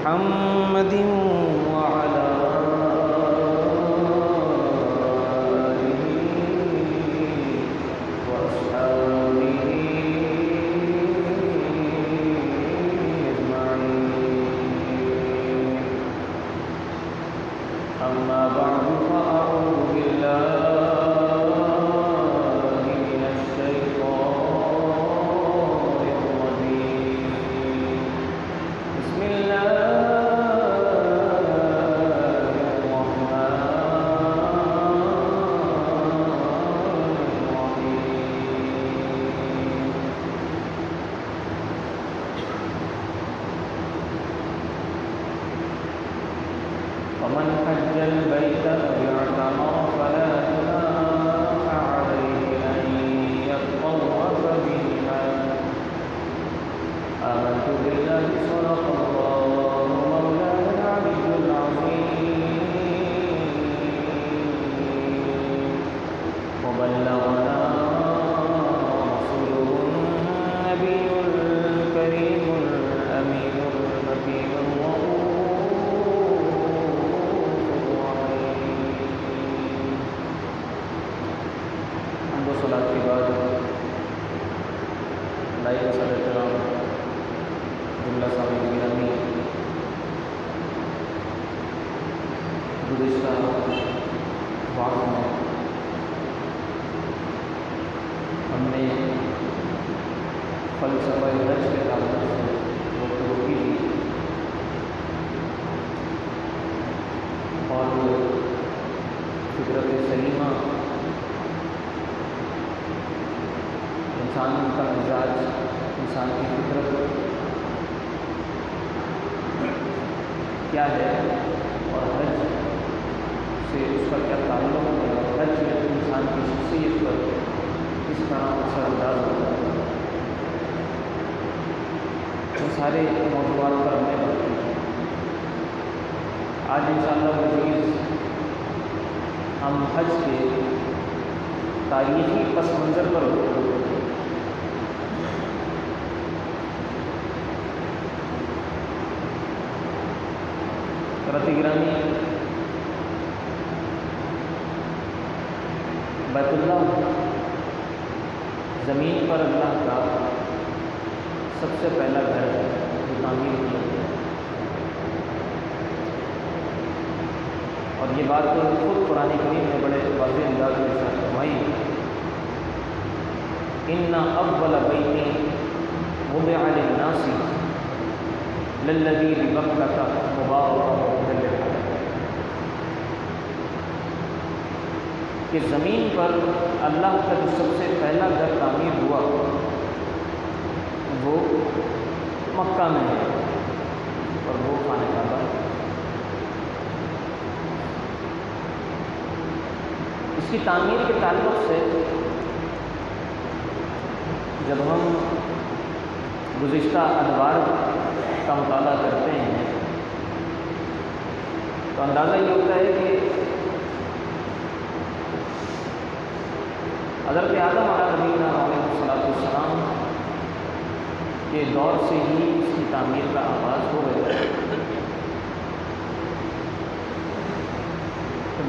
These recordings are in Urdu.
محمد وعلى آله وأصحابه أجمعين. أما بعد فأعوذ بالله من الشيطان الرجيم. بسم الله ومن حج البيت أو اعتمر فلا جناح عليه أن يطوف بهما. آمنت بالله صدق الله مولانا العلي العظيم وبلغنا رسوله النبي الكريم الأمين المكين صلاة کے بعد لائق صدر کرام جملہ سامعین گرامی، گزشتہ وقت میں ہم نے فلسفہ حج کے تعلق سے گفتگو کی تھی اور فطرت سلیمہ، انسان کا مزاج، انسان کی فطرت کیا ہے اور حج سے اس کا کیا تعلق ہے، اور حج میں انسان کی شخصیت پر کس طرح اثر انداز ہوتا ہے، ان سارے موضوعات پر ہم نے بات کی. آج انشاءاللہ مزید ہم حج کے تاریخی پس منظر پر گفتگو کریں. گرامی، بیت اللہ زمین پر اللہ کا سب سے پہلا گھر ہے جو تعمیر کیا گیا، اور یہ بات تو خود قرآن کریم نے بڑے واضح انداز میں ارشاد فرمائی، ان اول بیت وضع للناس للذی ببکۃ مبارکا کہ زمین پر اللہ کا جو سب سے پہلا گھر تعمیر ہوا وہ مکہ میں ہے، اور وہ خانہ کعبہ ہے. اس کی تعمیر کے تعلق سے جب ہم گزشتہ ادوار کا مطالعہ کرتے ہیں تو اندازہ یہ ہوتا ہے کہ حضرت آدم علیہ نبینا علیہ السلام کے دور سے ہی اس کی تعمیر کا آغاز ہو گیا.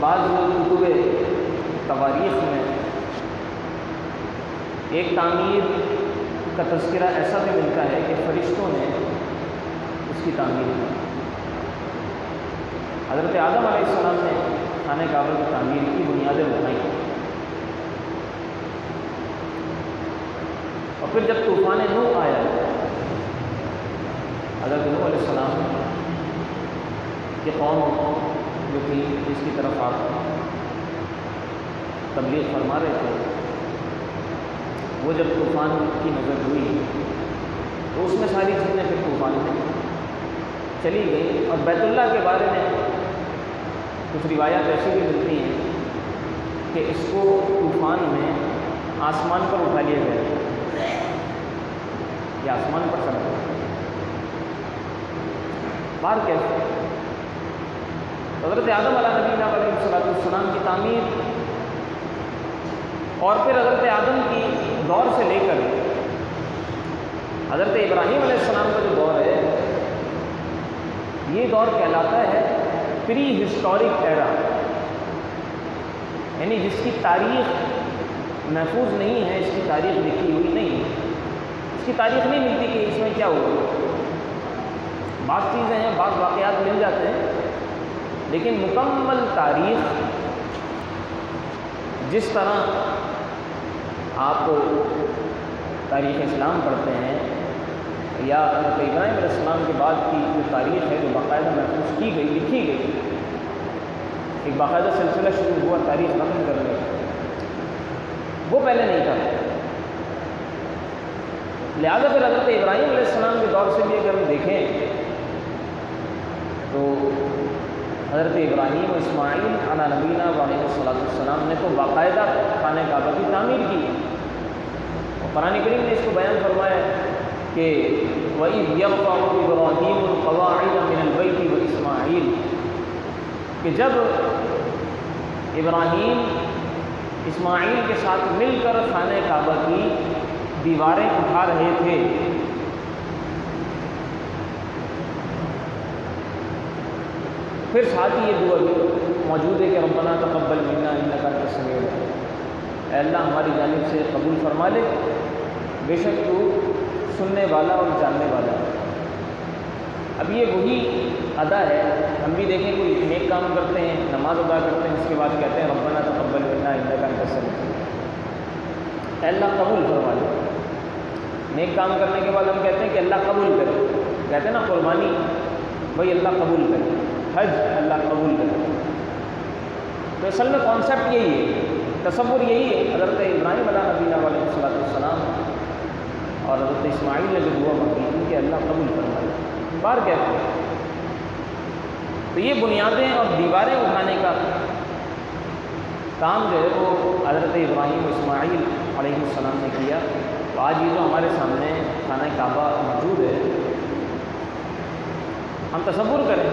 بعض کتب تواریخ میں ایک تعمیر کا تذکرہ ایسا بھی ملتا ہے کہ فرشتوں نے اس کی تعمیر کی. حضرت آدم علیہ السلام نے خانہ کعبہ کی تعمیر کی بنیادیں بنائی، اور پھر جب طوفان نوح آیا، حضرت نوح علیہ السلام کی قوم جو تھی جس کی طرف آپ تبلیغ فرما رہے تھے، وہ جب طوفان کی نظر ہوئی تو اس میں ساری چیزیں پھر طوفان میں چلی گئی. اور بیت اللہ کے بارے میں کچھ روایات ایسی بھی ملتی ہیں کہ اس کو طوفان میں آسمان پر اٹھا لیا گیا، یہ آسمان پر چڑھ گیا. بار کیسے؟ حضرت آدم علیہ نبینا علیہ السلام کی تعمیر اور پھر حضرت آدم کی دور سے لے کر حضرت ابراہیم علیہ السلام کا جو دور ہے یہ دور کہلاتا ہے پری ہسٹورک ایرا، یعنی جس کی تاریخ محفوظ نہیں ہے، اس کی تاریخ لکھی ہوئی نہیں ہے، اس کی تاریخ نہیں ملتی کہ اس میں کیا ہوا۔ بعض چیزیں ہیں، بعض واقعات مل جاتے ہیں، لیکن مکمل تاریخ جس طرح آپ تاریخ اسلام پڑھتے ہیں یا حضرت ابراہیم علیہ السلام کے بعد کی جو تاریخ ہے جو باقاعدہ محفوظ کی گئی، لکھی گئی، ایک باقاعدہ سلسلہ شروع ہوا تاریخ ختم کرنے کا، وہ پہلے نہیں تھا۔ لہٰذا پھر حضرت ابراہیم علیہ السلام کے دور سے بھی اگر ہم دیکھیں تو حضرت ابراہیم و اسماعیل علی نبینا علیہ السلام نے تو باقاعدہ خانہ کعبہ کی تعمیر کی، اور قرآن کریم نے اس کو بیان فرمایا کہ وَإِذْ يَرْفَعُ إِبْرَاهِيمُ الْقَوَاعِدَ مِنَ الْبَيْتِ وَإِسْمَاعِيلُ، کہ جب ابراہیم اسماعیل کے ساتھ مل کر خانہ کعبہ کی دیواریں اٹھا رہے تھے، پھر ساتھ ہی یہ دعا بھی موجود ہے کہ ربنا تقبل منا انک انت السمیع العلیم، اے اللہ ہماری جانب سے قبول فرما لے، بے شک تو سننے والا اور جاننے والا ہے۔ اب یہ وہی ادا ہے، ہم بھی دیکھیں کوئی نیک کام کرتے ہیں، نماز ادا کرتے ہیں، اس کے بعد کہتے ہیں ربنا تقبل منا انک انت السمیع العلیم، اے اللہ قبول فرما لے۔ نیک کام کرنے کے بعد ہم کہتے ہیں کہ اللہ قبول کرے، کہتے ہیں نا قربانی، بھائی اللہ قبول کرے، حج اللہ قبول کرے۔ تو اصل میں کانسیپٹ یہی ہے، تصور یہی ہے۔ حضرت ابراہیم علیہ نبینا علیہ السلام اور حضرت اسماعیل نے جو دعا مانگی تھی کہ اللہ قبول فرمائے، بار کہتے ہیں۔ تو یہ بنیادیں اور دیواریں اٹھانے کا کام جو ہے وہ حضرت ابراہیم و اسماعیل علیہ السلام نے کیا۔ تو آج یہ جو ہمارے سامنے خانہ کعبہ موجود ہے، ہم تصور کریں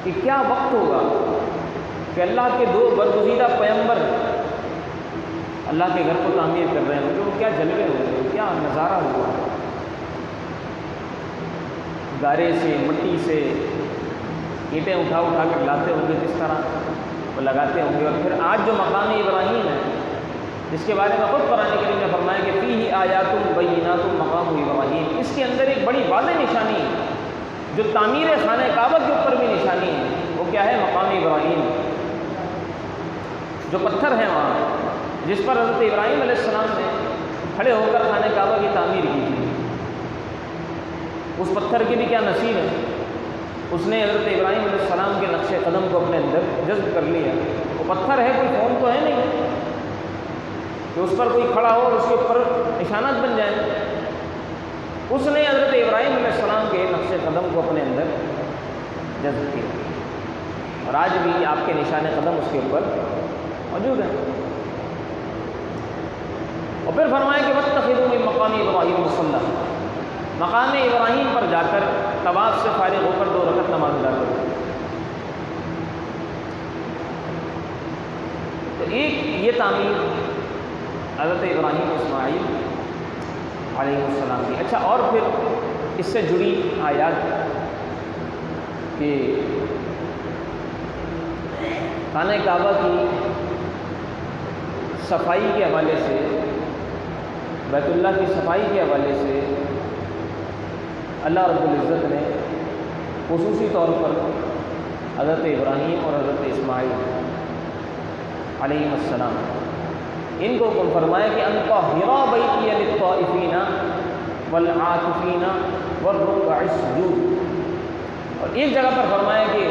کہ کیا وقت ہوگا کہ اللہ کے دو برگزیدہ پیغمبر اللہ کے گھر کو تعمیر کر رہے ہوں گے، وہ کیا جلوے ہوں گے، کیا نظارہ ہوگا۔ گارے سے، مٹی سے اینٹیں اٹھا اٹھا کر لاتے ہوں گے، جس طرح وہ لگاتے ہوں گے۔ اور پھر آج جو مقام ابراہیم ہے، جس کے بارے میں خود قرآن کریم نے فرمایا کہ فیہ آیات بینات مقام ابراہیم، اس کے اندر ایک بڑی واضح نشانی ہے جو تعمیر خانہ کعبہ کے اوپر بھی نشانی ہے، وہ کیا ہے؟ مقام ابراہیم، جو پتھر ہے وہاں جس پر حضرت ابراہیم علیہ السلام نے کھڑے ہو کر خانہ کعبہ کی تعمیر کی تھی، اس پتھر کی بھی کیا نصیب ہے، اس نے حضرت ابراہیم علیہ السلام کے نقش قدم کو اپنے اندر جذب کر لیا۔ وہ پتھر ہے، کوئی فون تو ہے نہیں کہ اس پر کوئی کھڑا ہو اور اس کے اوپر نشانات بن جائیں۔ اس نے حضرت ابراہیم علیہ السلام کے نقش قدم کو اپنے اندر جذب کیا، اور آج بھی آپ کے نشان قدم اس کے اوپر موجود ہیں۔ اور پھر فرمایا کہ واتخذوا من مقام ابراہیم مصلی، مقام ابراہیم پر جا کر طواف سے فارغ ہو کر 2 رکعت نماز ادا کرو۔ تو ایک یہ تعمیر حضرت ابراہیم اسماعیل علیہ السلام کی۔ اچھا، اور پھر اس سے جڑی آیات کہ خانہ کعبہ کی صفائی کے حوالے سے، بیت اللہ کی صفائی کے حوالے سے اللہ رب العزت نے خصوصی طور پر حضرت ابراہیم اور حضرت اسماعیل علیہ السلام ان کو حکم فرمایا کہ ان طہرا بیتی للطائفین والعاکفین والرکع السجود، اور ایک جگہ پر فرمایا کہ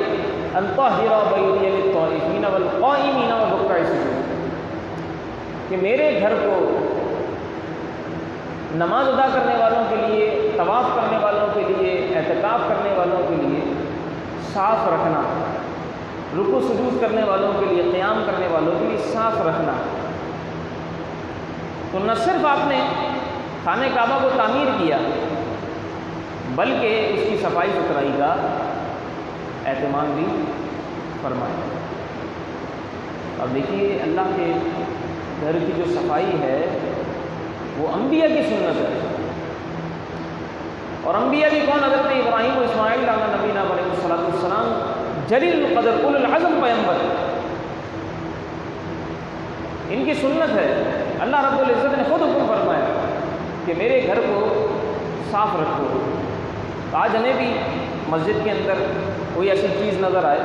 ان طہرا بیتی للطائفین والقائمین والرکع السجود، کہ میرے گھر کو نماز ادا کرنے والوں کے لیے، طواف کرنے والوں کے لیے، اعتکاف کرنے والوں کے لیے صاف رکھنا، رکوع سجود کرنے والوں کے لیے، قیام کرنے والوں کے لیے صاف رکھنا۔ تو نہ صرف آپ نے خانہ کعبہ کو تعمیر کیا، بلکہ اس کی صفائی ستھرائی کا اہتمام بھی فرمایا۔ اب دیکھیے، اللہ کے گھر کی جو صفائی ہے وہ انبیاء کی سنت ہے، اور انبیاء بھی کون؟ حضرت ابراہیم و اسماعیل علیہ نبینا علیہ السلام جلیل القدر اولو العزم پیغمبر، ان کی سنت ہے۔ اللہ رب العزت نے خود حکم فرمایا کہ میرے گھر کو صاف رکھو۔ آج ہمیں بھی مسجد کے اندر کوئی ایسی چیز نظر آئے،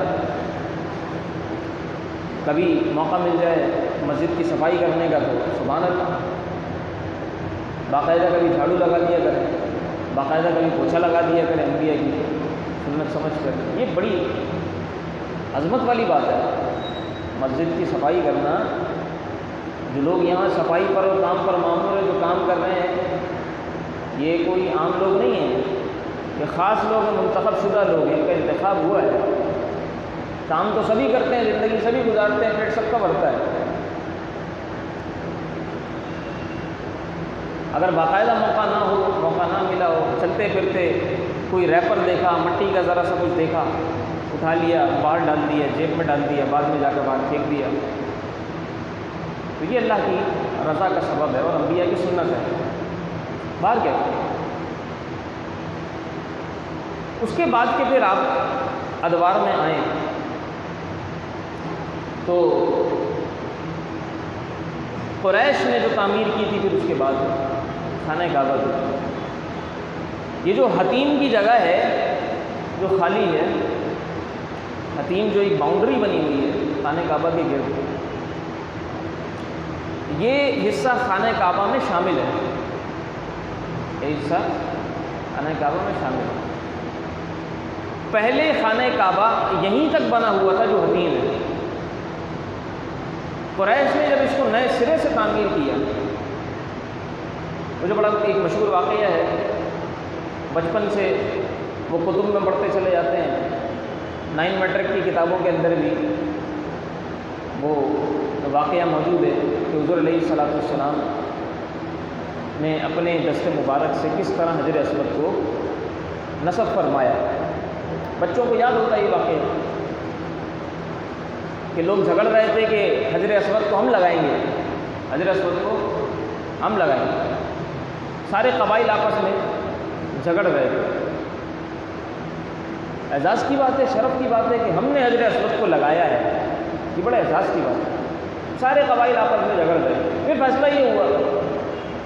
کبھی موقع مل جائے مسجد کی صفائی کرنے کا تو سبحان اللہ، باقاعدہ کبھی جھاڑو لگا دیا کریں، باقاعدہ کبھی پوچھا لگا دیا کریں انبیاء کی سنت سمجھ کر۔ یہ بڑی عظمت والی بات ہے، مسجد کی صفائی کرنا۔ جو لوگ یہاں صفائی پر اور کام پر معمور ہے، جو کام کر رہے ہیں، یہ کوئی عام لوگ نہیں ہیں، یہ خاص لوگ ہیں، منتخب شدہ لوگ ہیں، ان کا انتخاب ہوا ہے۔ کام تو سبھی کرتے ہیں، زندگی سبھی گزارتے ہیں، پیٹ سب کا بھرتا ہے۔ اگر باقاعدہ موقع نہ ہو، موقع نہ ملا ہو، چلتے پھرتے کوئی ریپر دیکھا، مٹی کا ذرا سا کچھ دیکھا، اٹھا لیا، باہر ڈال دیا، جیب میں ڈال دیا، بعد میں جا کر باہر پھینک دیا، تو یہ اللہ کی رضا کا سبب ہے اور انبیاء کی سنت ہے۔ باہر کیا کریں؟ اس کے بعد کہ پھر آپ ادوار میں آئیں تو قریش نے جو تعمیر کی تھی، پھر اس کے بعد خانہ کعبہ کی، یہ جو حتیم کی جگہ ہے جو خالی ہے، حتیم جو ایک باؤنڈری بنی ہوئی ہے خانہ کعبہ کے گرد، یہ حصہ خانہ کعبہ میں شامل ہے، یہ حصہ خانہ کعبہ میں شامل ہے۔ پہلے خانہ کعبہ یہیں تک بنا ہوا تھا جو حتیم ہے۔ قریش نے جب اس کو نئے سرے سے تعمیر کیا، مجھے بڑا ایک مشہور واقعہ ہے، بچپن سے وہ کتب میں پڑھتے چلے جاتے ہیں، 9 میٹرک کی کتابوں کے اندر بھی وہ واقعہ موجود ہے کہ حضور علیہ الصلوۃ والسلام نے اپنے دست مبارک سے کس طرح حجر اسود کو نصب فرمایا۔ بچوں کو یاد ہوتا ہے یہ واقعہ کہ لوگ جھگڑ رہے تھے کہ حجر اسود کو ہم لگائیں گے، حجر اسود کو ہم لگائیں گے، سارے قبائل آپس میں جھگڑ رہے تھے۔ اعزاز کی بات ہے، شرف کی بات ہے کہ ہم نے حجر اسود کو لگایا ہے، یہ بڑے اعزاز کی بات ہے۔ سارے قبائل آپس میں جھگڑ رہے تھے، پھر فیصلہ یہ ہوا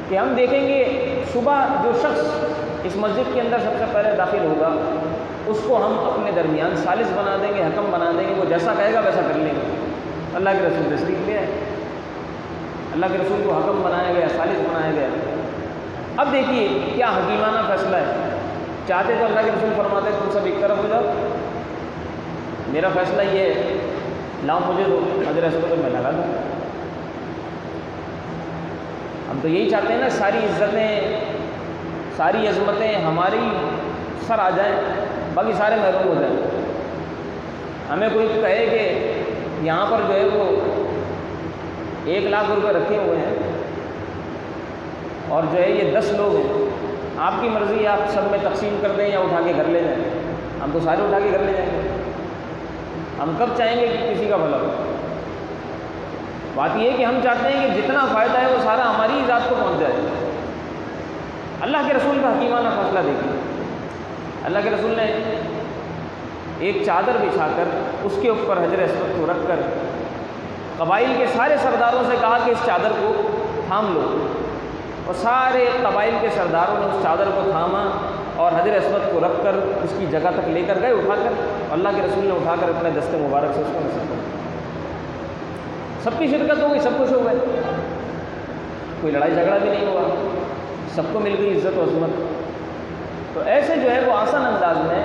کہ ہم دیکھیں گے صبح جو شخص اس مسجد کے اندر سب سے پہلے داخل ہوگا اس کو ہم اپنے درمیان ثالث بنا دیں گے، حکم بنا دیں گے، وہ جیسا کہے گا ویسا کر لیں گے۔ اللہ کے رسول تشریف لے آئے، اللہ کے رسول کو حکم بنایا گیا، ثالث بنایا گیا۔ اب دیکھیے کیا حکیمانہ فیصلہ ہے، چاہتے تو اللہ کے رسول فرماتے تم سب ایک طرف ہو جاؤ، میرا فیصلہ یہ ہے لاؤ مجھے دو حجر اسود کو میں لگا دوں۔ ہم تو یہی چاہتے ہیں نا، ساری عزتیں ساری عظمتیں ہماری سر آ جائیں، باقی سارے محروم ہو جائیں۔ ہمیں کوئی کہے کہ یہاں پر جو ہے وہ 1 لاکھ روپے رکھے ہوئے ہیں اور جو ہے یہ 10 لوگ ہیں، آپ کی مرضی ہے، آپ سب میں تقسیم کر دیں یا اٹھا کے گھر لے جائیں۔ ہم تو سارے اٹھا کے گھر لے جائیں گے، ہم کب چاہیں گے کہ کسی کا بھلا ہو؟ بات یہ ہے کہ ہم چاہتے ہیں کہ جتنا فائدہ ہے وہ سارا ہماری ہی ذات کو پہنچ جائے۔ اللہ کے رسول کا حکیمانہ فیصلہ دیکھیے، اللہ کے رسول نے ایک چادر بچھا کر اس کے اوپر حجر اسود کو رکھ کر قبائل کے سارے سرداروں سے کہا کہ اس چادر کو تھام لو، اور سارے قبائل کے سرداروں نے اس چادر کو تھاما اور حجر اسود کو رکھ کر اس کی جگہ تک لے کر گئے اٹھا کر، اللہ کے رسول نے اٹھا کر اپنے دست مبارک سے اس کو نصب کر۔ سب کی شرکت ہو گئی، سب خوش ہو گئے، کوئی لڑائی جھگڑا بھی نہیں ہوا، سب کو مل گئی عزت و عظمت۔ تو ایسے جو ہے وہ آسان انداز میں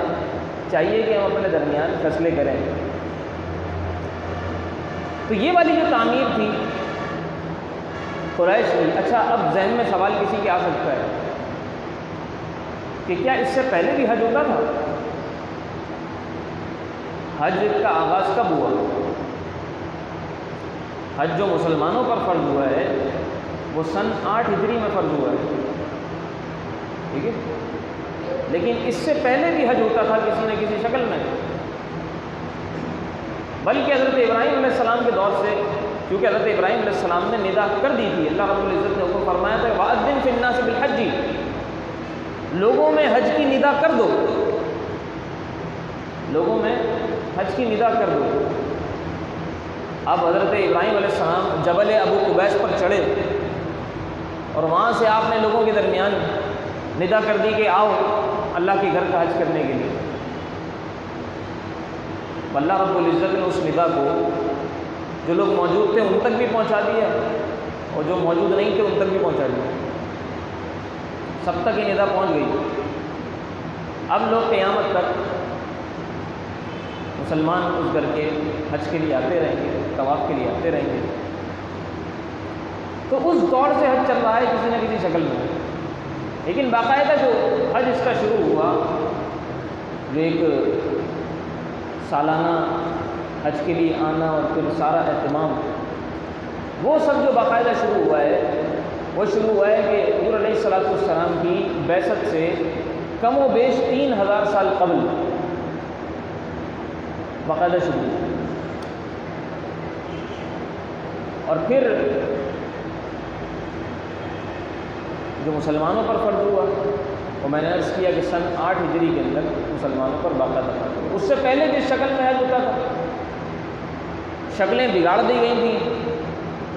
چاہیے کہ ہم اپنے درمیان فیصلے کریں۔ تو یہ والی جو تعمیر تھی قریش کی۔ اچھا، اب ذہن میں سوال کسی کے آ سکتا ہے کہ کیا اس سے پہلے بھی حج ہوتا تھا؟ حج کا آغاز کب ہوا؟ حج جو مسلمانوں پر فرض ہوا ہے وہ سن 8 ہجری میں فرض ہوا ہے، ٹھیک ہے، لیکن اس سے پہلے بھی حج ہوتا تھا کسی نہ کسی شکل میں، بلکہ حضرت ابراہیم علیہ السلام کے دور سے، کیونکہ حضرت ابراہیم علیہ السلام نے ندا کر دی تھی، اللہ رب العزت نے حکم فرمایا تھا وَأَذِّن فِي النَّاسِ بِالْحَجِّ، لوگوں لوگوں میں حج کی ندا کر دو، لوگوں میں حج کی ندا کر دو۔ اب حضرت ابراہیم علیہ السلام جبل ابو قبیس پر چڑھے اور وہاں سے آپ نے لوگوں کے درمیان ندا کر دی کہ آؤ اللہ کے گھر کا حج کرنے کے لیے۔ اللہ رب العزت نے اس ندا کو جو لوگ موجود تھے ان تک بھی پہنچا دیا اور جو موجود نہیں تھے ان تک بھی پہنچا دیا، سب تک یہ ندا پہنچ گئی۔ اب لوگ قیامت تک مسلمان اس گھر کے حج کے لیے آتے رہیں گے، طواف کے لیے آتے رہیں گے۔ تو اس دور سے حج چل رہا ہے کسی نہ کسی شکل میں، لیکن باقاعدہ جو حج اس کا شروع ہوا، جو ایک سالانہ حج کے لیے آنا اور پھر سارا اہتمام، وہ سب جو باقاعدہ شروع ہوا ہے، وہ شروع ہوا ہے کہ حضور علیہ الصلوۃ والسلام کی بعثت سے کم و بیش 3000 سال قبل باقاعدہ شروع ہوا، اور پھر جو مسلمانوں پر فرض ہوا وہ میں نے عرض کیا کہ سن 8 ہجری کے اندر مسلمانوں پر باقاعدہ فرض ہوا۔ اس سے پہلے جس شکل میں حج ہوتا تھا شکلیں بگاڑ دی گئی تھیں،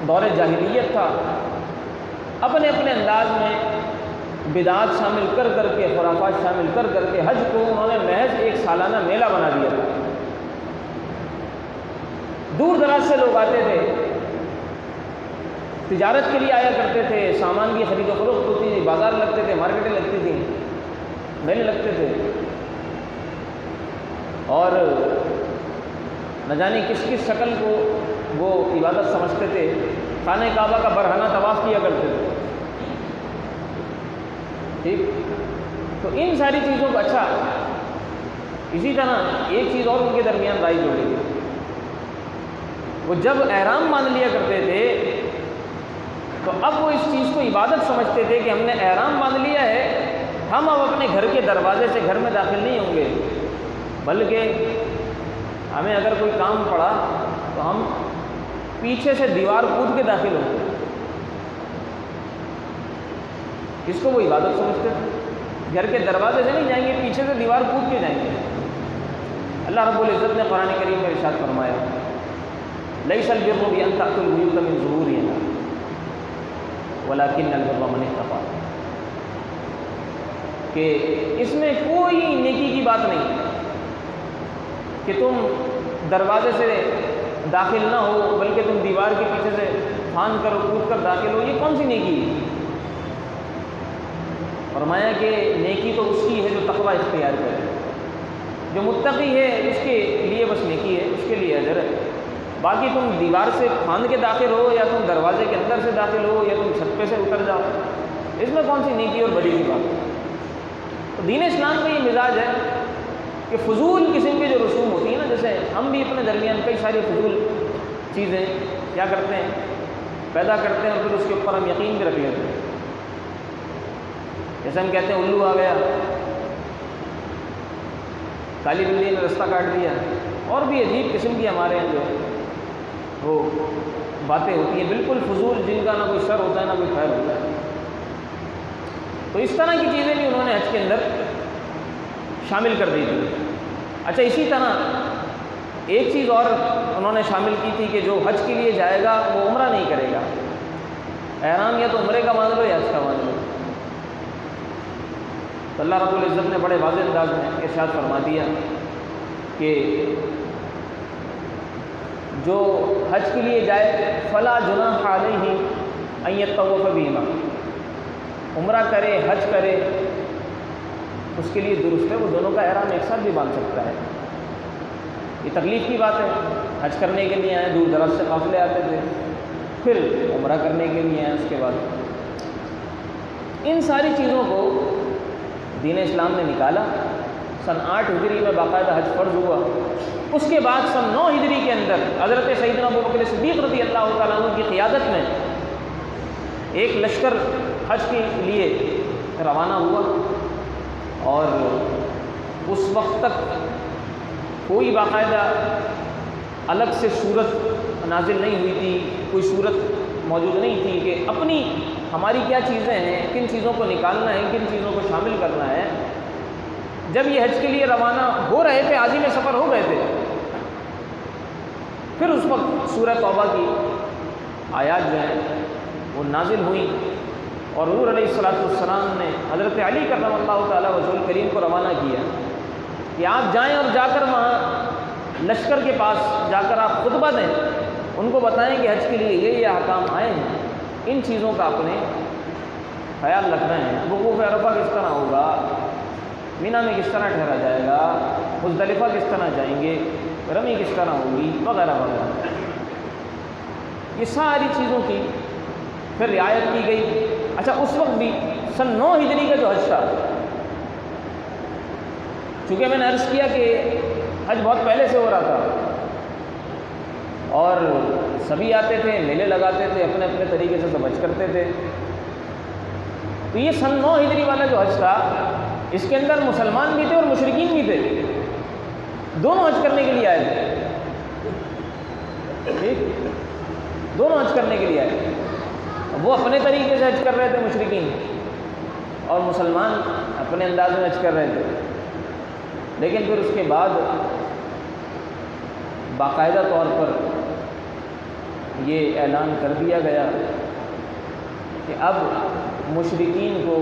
دور جاہلیت تھا، اپنے اپنے انداز میں بدعات شامل کر کر کے، خرافات شامل کر کر کے حج کو انہوں نے محض ایک سالانہ میلہ بنا دیا تھا۔ دور دراز سے لوگ آتے تھے، تجارت کے لیے آیا کرتے تھے، سامان کی خرید و فروخت ہوتی تھی، بازار لگتے تھے، مارکیٹیں لگتی تھیں، میلے لگتے تھے، اور نہ جانے کس کس شکل کو وہ عبادت سمجھتے تھے، خانہ کعبہ کا برہنہ طواف کیا کرتے تھے۔ ٹھیک، تو ان ساری چیزوں کو اچھا، اسی طرح ایک چیز اور ان کے درمیان رائج ہو گئی، وہ جب احرام باندھ لیا کرتے تھے تو اب وہ اس چیز کو عبادت سمجھتے تھے کہ ہم نے احرام باندھ لیا ہے، ہم اب اپنے گھر کے دروازے سے گھر میں داخل نہیں ہوں گے، بلکہ ہمیں اگر کوئی کام پڑا تو ہم پیچھے سے دیوار کود کے داخل ہوں گے۔ اس کو وہ عبادت سمجھتے تھے، گھر کے دروازے سے نہیں جائیں گے، پیچھے سے دیوار کود کے جائیں گے۔ اللہ رب العزت نے قرآن کریم میں ارشاد فرمایا، لیس البر بأن تأتوا البیوت من ظہورها ولکن البر من اتقى، کہ اس میں کوئی نیکی کی بات نہیں کہ تم دروازے سے داخل نہ ہو بلکہ تم دیوار کے پیچھے سے پھان کر کود کر داخل ہو، یہ کون سی نیکی ہے؟ فرمایا کہ نیکی تو اس کی ہے جو تقوی اختیار کرے، جو متقی ہے اس کے لیے بس نیکی ہے، اس کے لیے اجر ہے۔ باقی تم دیوار سے پھاند کے داخل ہو یا تم دروازے کے اندر سے داخل ہو یا تم چھت پہ سے اتر جاؤ، اس میں کون سی نیکی اور بدی کی بات ہے؟ تو دین اسلام کا یہ مزاج ہے کہ فضول قسم کی جو رسوم ہوتی ہیں نا، جیسے ہم بھی اپنے درمیان کئی ساری فضول چیزیں کیا کرتے ہیں، پیدا کرتے ہیں اور پھر اس کے اوپر ہم یقین بھی رکھ لیتے ہیں۔ جیسے ہم کہتے ہیں الو آ گیا، کالی بلی نے رستہ کاٹ دیا، اور بھی عجیب قسم کی ہمارے یہاں جو ہے وہ باتیں ہوتی ہیں بالکل فضول، جن کا نہ کوئی شر ہوتا ہے نہ کوئی خیر ہوتا ہے۔ تو اس طرح کی چیزیں بھی انہوں نے حج کے اندر شامل کر دی تھی۔ اچھا، اسی طرح ایک چیز اور انہوں نے شامل کی تھی کہ جو حج کے لیے جائے گا وہ عمرہ نہیں کرے گا، احرام یا تو عمرے کا مان لو یا حج کا مان لو۔ تو اللہ رب العزت نے بڑے واضح انداز میں ارشاد فرما دیا کہ جو حج کے لیے جائے فلا جناح علیہ ان یطوف بہما، عمرہ کرے حج کرے اس کے لیے درست ہے، وہ دونوں کا احرام ایک ساتھ بھی باندھ سکتا ہے۔ یہ تکلیف کی بات ہے، حج کرنے کے لیے آئے، دور دراز سے قافلے آتے تھے، پھر عمرہ کرنے کے لیے آئے، اس کے بعد ان ساری چیزوں کو دین اسلام نے نکالا۔ سن 8 ہجری میں باقاعدہ حج فرض ہوا، اس کے بعد سن 9 ہجری کے اندر حضرت سیدنا ابوبکر صدیق رضی اللہ تعالیٰ عنہ کی قیادت میں ایک لشکر حج کے لیے روانہ ہوا، اور اس وقت تک کوئی باقاعدہ الگ سے صورت نازل نہیں ہوئی تھی، کوئی صورت موجود نہیں تھی کہ اپنی ہماری کیا چیزیں ہیں، کن چیزوں کو نکالنا ہے، کن چیزوں کو شامل کرنا ہے. جب یہ حج کے لیے روانہ ہو رہے تھے، عازم سفر ہو گئے تھے، پھر اس وقت سورہ توبہ کی آیات جو ہیں وہ نازل ہوئیں، اور حضور علیہ السلام نے حضرت علی کرم اللہ تعالیٰ وجہ کریم کو روانہ کیا کہ آپ جائیں اور جا کر وہاں لشکر کے پاس جا کر آپ خطبہ دیں، ان کو بتائیں کہ حج کے لیے یہ احکام آئے ہیں، ان چیزوں کا اپنے خیال رکھنا ہے. وقوف عرفہ کس طرح ہوگا، مینا میں کس طرح ٹھہرا جائے گا، مزدلفہ کس طرح جائیں گے، رمی کس طرح ہوگی، وغیرہ وغیرہ. یہ ساری چیزوں کی پھر رعایت کی گئی. اچھا، اس وقت بھی سن 9 ہجری کا جو حج تھا، چونکہ میں نے عرض کیا کہ حج بہت پہلے سے ہو رہا تھا اور سبھی آتے تھے، میلے لگاتے تھے، اپنے اپنے طریقے سے سب حج کرتے تھے. تو یہ سن 9 ہجری والا جو حج تھا، اس کے اندر مسلمان بھی تھے اور مشرکین بھی تھے، دونوں حج کرنے کے لیے آئے تھے. ٹھیک، دونوں حج کرنے کے لیے آئے تھے. وہ اپنے طریقے سے حج کر رہے تھے مشرکین، اور مسلمان اپنے انداز میں حج کر رہے تھے. لیکن پھر اس کے بعد باقاعدہ طور پر یہ اعلان کر دیا گیا کہ اب مشرکین کو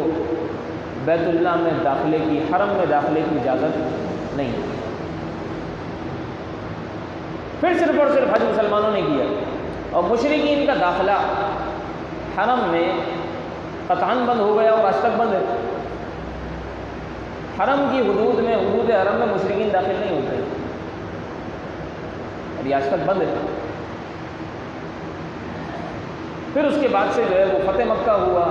بیت اللہ میں داخلے کی، حرم میں داخلے کی اجازت نہیں. پھر صرف اور صرف حج مسلمانوں نے کیا، اور مشرکین کا داخلہ حرم میں قطعاً بند ہو گیا، اور آج تک بند ہے. حرم کی حدود میں، حدود حرم میں مشرکین داخل نہیں ہوتے، اور یہ آج تک بند ہے. پھر اس کے بعد سے جو ہے وہ فتح مکہ ہوا،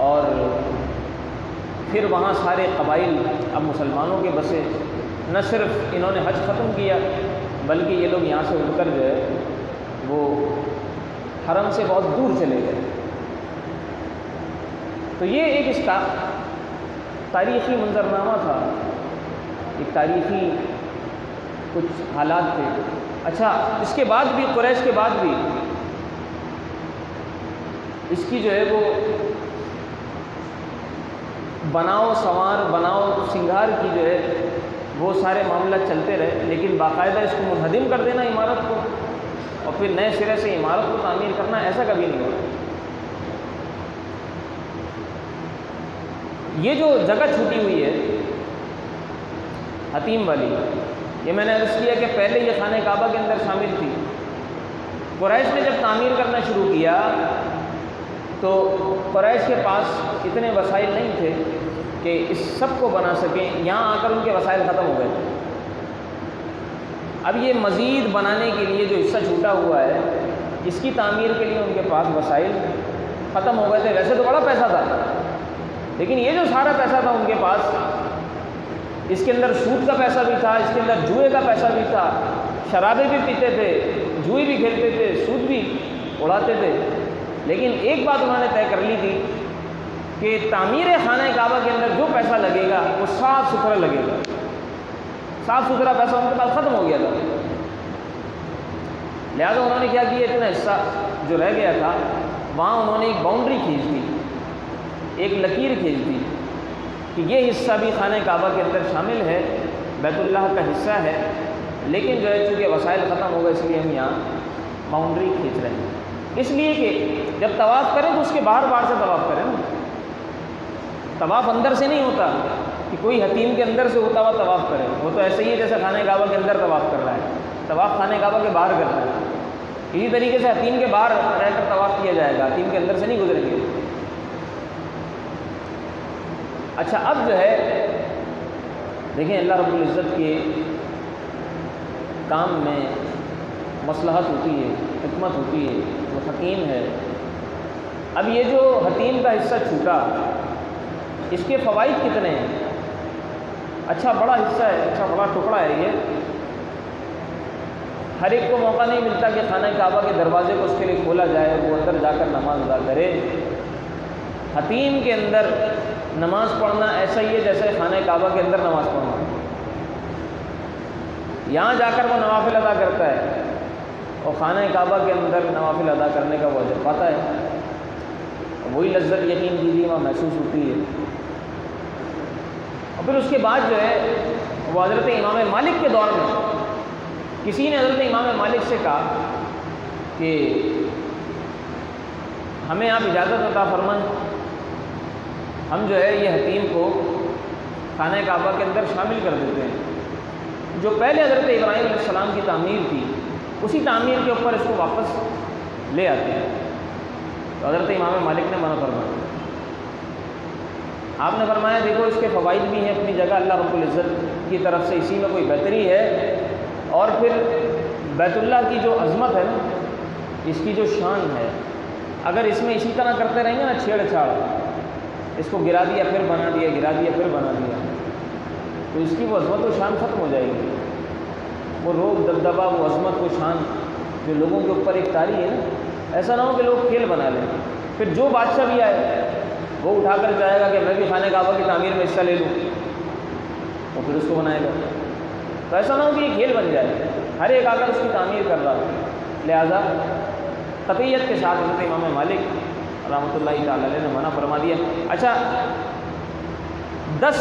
اور پھر وہاں سارے قبائل اب مسلمانوں کے بسے. نہ صرف انہوں نے حج ختم کیا، بلکہ یہ لوگ یہاں سے اٹھ کر جو ہے وہ حرم سے بہت دور چلے گئے. تو یہ ایک اس کا تاریخی منظرنامہ تھا، ایک تاریخی کچھ حالات تھے. اچھا، اس کے بعد بھی، قریش کے بعد بھی اس کی جو ہے وہ بناؤ سنوار، بناؤ سنگھار کی جو ہے وہ سارے معاملات چلتے رہے. لیکن باقاعدہ اس کو منہدم کر دینا عمارت کو، اور پھر نئے سرے سے عمارت کو تعمیر کرنا، ایسا کبھی نہیں ہوا. یہ جو جگہ چھوٹی ہوئی ہے حتیم والی، یہ میں نے عرض کیا کہ پہلے یہ خانہ کعبہ کے اندر شامل تھی. قریش نے جب تعمیر کرنا شروع کیا تو قریش کے پاس اتنے وسائل نہیں تھے کہ اس سب کو بنا سکیں. یہاں آ کر ان کے وسائل ختم ہو گئے تھے. اب یہ مزید بنانے کے لیے جو حصہ چھوٹا ہوا ہے، اس کی تعمیر کے لیے ان کے پاس وسائل ختم ہو گئے تھے. ویسے تو بڑا پیسہ تھا، لیکن یہ جو سارا پیسہ تھا ان کے پاس، اس کے اندر سود کا پیسہ بھی تھا، اس کے اندر جوئے کا پیسہ بھی تھا، شرابیں بھی پیتے تھے، جوئے بھی کھیلتے تھے، سود بھی اڑاتے تھے. لیکن ایک بات انہوں نے طے کر لی تھی کہ تعمیر خانہ کعبہ کے اندر جو پیسہ لگے گا وہ صاف ستھرا لگے گا. صاف ستھرا پیسہ ان کے پاس ختم ہو گیا تھا. لہٰذا انہوں نے کیا کیا، اتنا حصہ جو رہ گیا تھا وہاں انہوں نے ایک باؤنڈری کھینچ دی، ایک لکیر کھینچ دی کہ یہ حصہ بھی خانہ کعبہ کے اندر شامل ہے، بیت اللہ کا حصہ ہے. لیکن جو ہے چونکہ وسائل ختم ہو گئے، اس لیے ہم یہاں باؤنڈری کھینچ رہے ہیں. اس لیے کہ جب طواف کریں تو اس کے باہر باہر سے طواف کریں نا. طواف اندر سے نہیں ہوتا کہ کوئی حتیم کے اندر سے ہوتا ہوا طواف کرے. وہ تو ایسے ہی ہے جیسے خانہ کعبہ کے اندر طواف کر رہا ہے. طواف خانہ کعبہ کے باہر کرتا ہے. اسی طریقے سے حتیم کے باہر رہ کر طواف کیا جائے گا، حتیم کے اندر سے نہیں گزریں گے. اچھا، اب جو ہے دیکھیں اللہ رب العزت کے کام میں مصلحت ہوتی ہے، حکمت ہوتی ہے، وہ حکیم ہے. اب یہ جو حتیم کا حصہ چھوٹا، اس کے فوائد کتنے ہیں. اچھا بڑا حصہ ہے، اچھا بڑا ٹکڑا ہے. یہ ہر ایک کو موقع نہیں ملتا کہ خانہ کعبہ کے دروازے کو اس کے لیے کھولا جائے، وہ اندر جا کر نماز ادا کرے. حتیم کے اندر نماز پڑھنا ایسا ہی ہے جیسے خانہ کعبہ کے اندر نماز پڑھنا. یہاں جا کر وہ نوافل ادا کرتا ہے اور خانہ کعبہ کے اندر نوافل ادا کرنے کا وہ اجر پاتا ہے. وہی لذت یقین کیجیے وہاں محسوس ہوتی ہے۔ اور پھر اس کے بعد جو ہے وہ حضرت امام مالک کے دور میں کسی نے حضرت امام مالک سے کہا کہ ہمیں آپ اجازت عطا فرمائیں، ہم جو ہے یہ حتیم کو خانہ کعبہ کے اندر شامل کر دیتے ہیں، جو پہلے حضرت ابراہیم علیہ السلام کی تعمیر تھی اسی تعمیر کے اوپر اس کو واپس لے آتے ہیں۔ تو حضرت امام مالک نے منع فرمایا۔ آپ نے فرمایا دیکھو اس کے فوائد بھی ہیں اپنی جگہ اللہ رب العزت کی طرف سے، اسی میں کوئی بہتری ہے، اور پھر بیت اللہ کی جو عظمت ہے نا، اس کی جو شان ہے، اگر اس میں اسی طرح کرتے رہیں گے نا چھیڑ چھاڑ، اس کو گرا دیا پھر بنا دیا، گرا دیا پھر بنا دیا، تو اس کی وہ عظمت و شان ختم ہو جائے گی۔ وہ روب دبدبا، وہ عظمت و شان جو لوگوں کے اوپر ایک طاری ہے نا، ایسا نہ ہو کہ لوگ کھیل بنا لیں، پھر جو بادشاہ بھی آئے وہ اٹھا کر جائے گا کہ میں بھی خانہ کعبہ کی تعمیر میں حصہ لے لوں، تو پھر اس کو بنائے گا۔ تو ایسا نہ ہو کہ یہ کھیل بن جائے، ہر ایک آ کر اس کی تعمیر کر رہا ہے۔ لہٰذا قطعیت کے ساتھ حضرت امام مالک رحمۃ اللہ تعالی علیہ نے منع فرما دیا۔ اچھا 10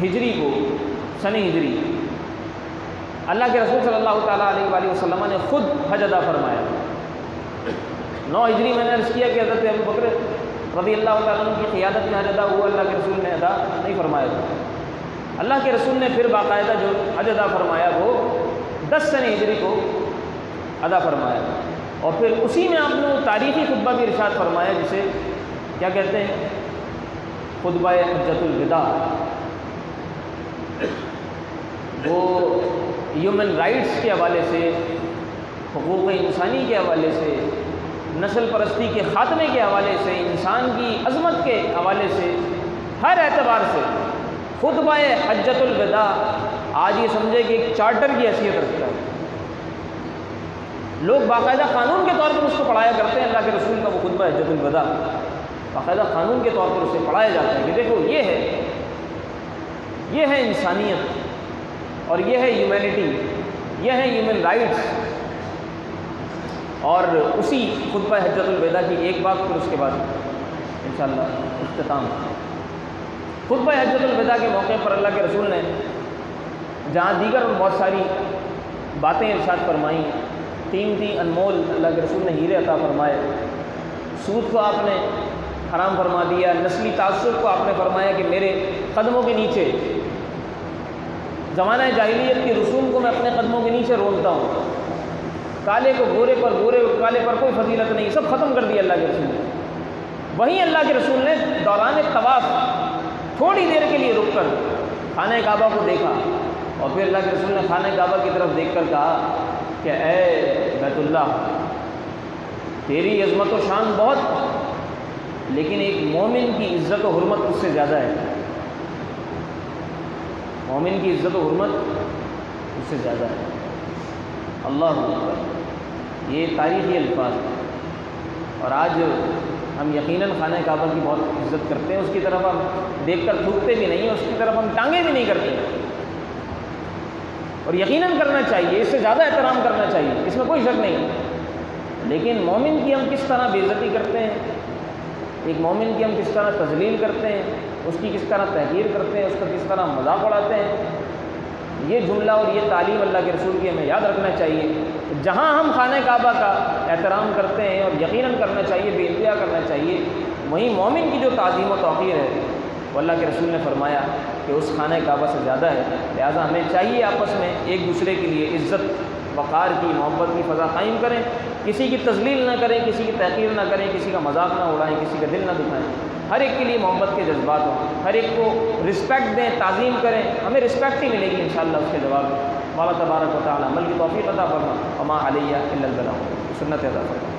ہجری کو، سن ہجری، اللہ کے رسول صلی اللہ تعالیٰ علیہ وآلہ وسلم نے خود حج ادا فرمایا۔ 9 ہجری میں نے عرض کیا کہ حضرت ابو بکر رضی اللہ تعالیٰ عنہ کی قیادت میں حج ادا ہوا، اللہ کے رسول نے ادا نہیں فرمایا تھا۔ اللہ کے رسول نے پھر باقاعدہ جو حج ادا فرمایا وہ 10 سن ہجری کو ادا فرمایا، اور پھر اسی میں آپ نے وہ تاریخی خطبہ بھی ارشاد فرمایا جسے کیا کہتے ہیں، خطبہ حجۃ الوداع۔ وہ ہیومن رائٹس کے حوالے سے، حقوق انسانی کے حوالے سے، نسل پرستی کے خاتمے کے حوالے سے، انسان کی عظمت کے حوالے سے، ہر اعتبار سے خطبہ حجۃ الوداع آج یہ سمجھے کہ ایک چارٹر کی حیثیت رکھتا ہے۔ لوگ باقاعدہ قانون کے طور پر اس کو پڑھایا کرتے ہیں، اللہ کے رسول کا وہ خطبہ حجۃ الوداع باقاعدہ قانون کے طور پر اسے پڑھایا جاتا ہے کہ دیکھو یہ ہے انسانیت، اور یہ ہے ہیومینٹی، یہ ہے ہیومن رائٹس۔ اور اسی خطبہ حجۃ الوداع کی ایک بات، پھر اس کے بعد انشاءاللہ اختتام۔ خطبہ حجۃ الوداع کے موقع پر اللہ کے رسول نے جہاں دیگر بہت ساری باتیں ارشاد فرمائیں، قیمتی انمول اللہ کے رسول نے ہیرے عطا فرمائے، سود کو آپ نے حرام فرما دیا، نسلی تعصب کو آپ نے فرمایا کہ میرے قدموں کے نیچے، زمانہ جاہلیت کی رسوم کو میں اپنے قدموں کے نیچے رونتا ہوں، کالے کو گورے پر، گورے کو کالے پر کوئی فضیلت نہیں، سب ختم کر دیا اللہ کے رسول نے۔ وہیں اللہ کے رسول نے دوران طواف تھوڑی دیر کے لیے رک کر خانہ کعبہ کو دیکھا، اور پھر اللہ کے رسول نے خانہ کعبہ کی طرف دیکھ کر کہا کہ اے بیت اللہ، تیری عظمت و شان بہت، لیکن ایک مومن کی عزت و حرمت اس سے زیادہ ہے، مومن کی عزت و حرمت اس سے زیادہ ہے۔ اللہ اکبر، یہ تاریخی الفاظ ہیں، اور آج ہم یقیناً خانہ کعبہ کی بہت عزت کرتے ہیں، اس کی طرف ہم دیکھ کر تھوکتے بھی نہیں ہیں، اس کی طرف ہم ٹانگیں بھی نہیں کرتے، اور یقیناً کرنا چاہیے، اس سے زیادہ احترام کرنا چاہیے، اس میں کوئی شک نہیں۔ لیکن مومن کی ہم کس طرح بے عزتی کرتے ہیں، ایک مومن کی ہم کس طرح تذلیل کرتے ہیں، اس کی کس طرح تحقیر کرتے ہیں، اس کا کس طرح مذاق اڑاتے ہیں، یہ جملہ اور یہ تعلیم اللہ کے رسول کی ہمیں یاد رکھنا چاہیے۔ جہاں ہم خانہ کعبہ کا احترام کرتے ہیں، اور یقیناً کرنا چاہیے، بے انتہا کرنا چاہیے، وہیں مومن کی جو تعظیم و توقیر ہے وہ اللہ کے رسول نے فرمایا کہ اس خانہ کعبہ سے زیادہ ہے۔ لہٰذا ہمیں چاہیے آپس میں ایک دوسرے کے لیے عزت، وقار کی، محبت کی فضا قائم کریں، کسی کی تذلیل نہ کریں، کسی کی تحقیر نہ کریں، کسی کا مذاق نہ اڑائیں، کسی کا دل نہ دکھائیں، ہر ایک کے لیے محبت کے جذبات ہوں، ہر ایک کو رسپیکٹ دیں، تعظیم کریں، ہمیں رسپیکٹ ہی ملے گی انشاءاللہ اس کے جواب میں۔ مولا تبارک و تعالی عمل کی توفیق عطا فرما، وما علیہ الا البلاغ، سنت ادا فرما۔